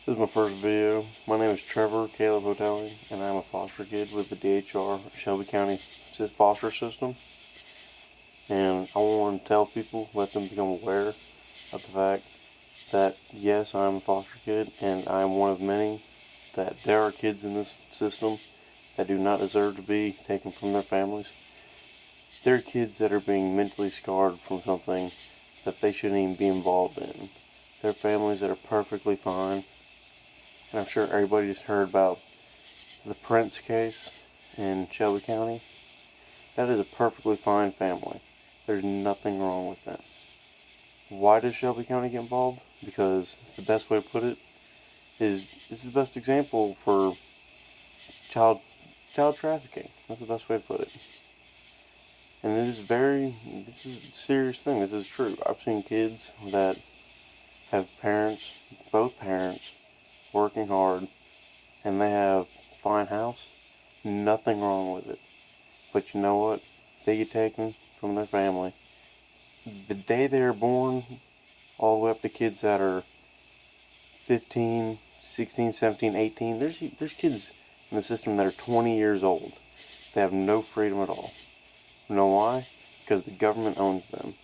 This is my first video. My name is Trevor Caleb Hotelli, and I'm a foster kid with the DHR Shelby County foster system. And I want to tell people, let them become aware of the fact that yes, I'm a foster kid, and I'm one of many, that there are kids in this system that do not deserve to be taken from their families. There are kids that are being mentally scarred from something that they shouldn't even be involved in. There are families that are perfectly fine. And I'm sure everybody just heard about the Prince case in Shelby County. That is a perfectly fine family. There's nothing wrong with them. Why does Shelby County get involved? Because the best way to put it is, this is the best example for child trafficking. That's the best way to put it. And this is a serious thing. This is true. I've seen kids that have parents, both parents, working hard, and they have a fine house. Nothing wrong with it. But you know what? They get taken from their family. The day they are born, all the way up to kids that are 15, 16, 17, 18. There's kids in the system that are 20 years old. They have no freedom at all. You know why? Because the government owns them.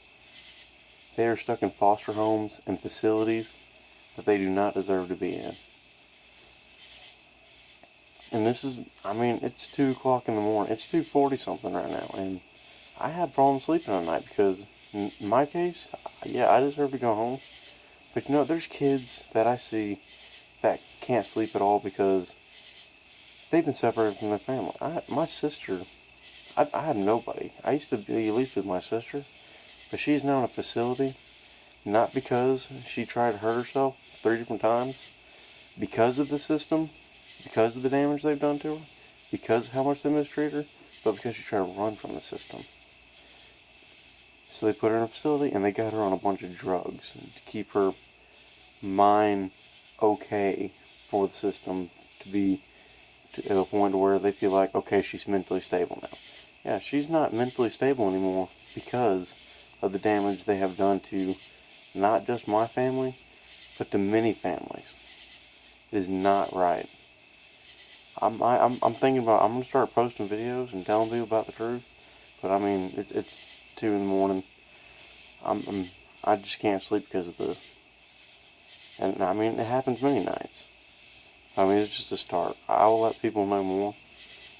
They are stuck in foster homes and facilities that they do not deserve to be in. And this is, it's 2 o'clock in the morning. It's 2:40 something right now. And I had problems sleeping at night because, in my case, yeah, I deserve to go home. But you know, there's kids that I see that can't sleep at all because they've been separated from their family. My sister, I had nobody. I used to be at least with my sister. But she's now in a facility. Not because she tried to hurt herself 3 different times. Because of the system. Because of the damage they've done to her, because of how much they mistreat her, but because she tried to run from the system. So they put her in a facility and they got her on a bunch of drugs to keep her mind okay for the system to be to a point where they feel like, okay, she's mentally stable now. Yeah, she's not mentally stable anymore because of the damage they have done to not just my family, but to many families. It is not right. I'm thinking about, I'm going to start posting videos and telling people about the truth. But it's 2 in the morning. I just can't sleep because of this. And it happens many nights. It's just a start. I will let people know more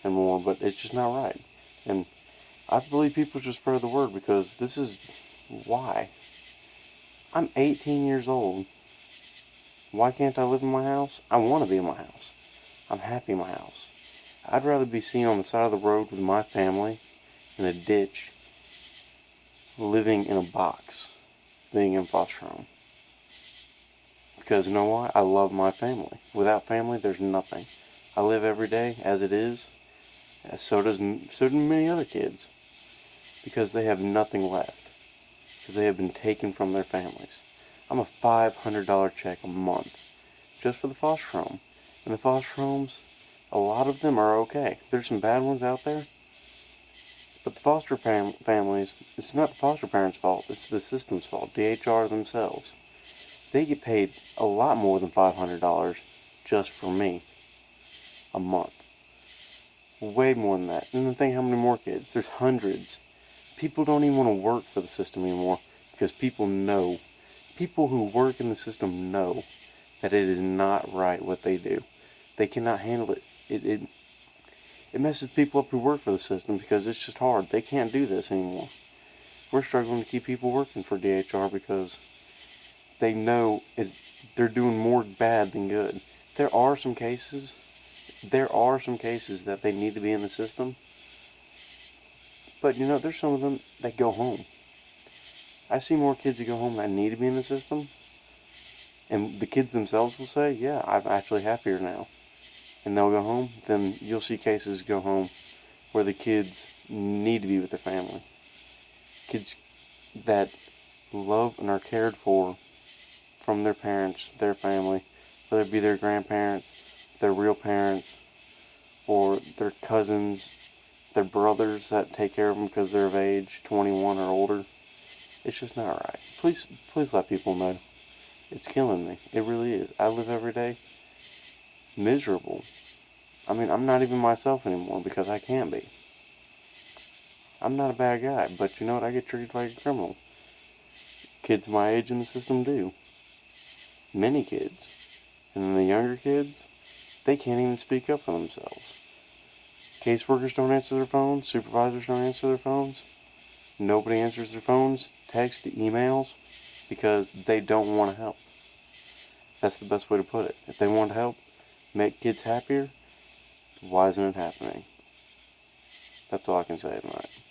and more, but it's just not right. And I believe people should spread the word because this is why. I'm 18 years old. Why can't I live in my house? I want to be in my house. I'm happy in my house. I'd rather be seen on the side of the road with my family in a ditch, living in a box, being in foster home. Because you know why? I love my family. Without family, there's nothing. I live every day as it is. So do many other kids. Because they have nothing left. Because they have been taken from their families. I'm a $500 check a month just for the foster home. And the foster homes, a lot of them are okay. There's some bad ones out there. But the foster families, it's not the foster parents' fault. It's the system's fault. DHR themselves. They get paid a lot more than $500 just for me a month. Way more than that. And then think how many more kids. There's hundreds. People don't even want to work for the system anymore because people know. People who work in the system know that it is not right what they do. They cannot handle it. It messes people up who work for the system because it's just hard. They can't do this anymore. We're struggling to keep people working for DHR because they know they're doing more bad than good. There are some cases that they need to be in the system. But you know, there's some of them that go home. I see more kids that go home that need to be in the system. And the kids themselves will say, yeah, I'm actually happier now. And they'll go home. Then you'll see cases go home where the kids need to be with their family. Kids that love and are cared for from their parents, their family, whether it be their grandparents, their real parents, or their cousins, their brothers that take care of them because they're of age, 21 or older. It's just not right. Please let people know. It's killing me. It really is. I live every day miserable. I mean, I'm not even myself anymore because I can't be. I'm not a bad guy, but you know what? I get treated like a criminal. Kids my age in the system do. Many kids. And then the younger kids, they can't even speak up for themselves. Caseworkers don't answer their phones. Supervisors don't answer their phones. Nobody answers their phones, text, emails, because they don't want to help. That's the best way to put it. If they want to help, make kids happier, why isn't it happening? That's all I can say tonight.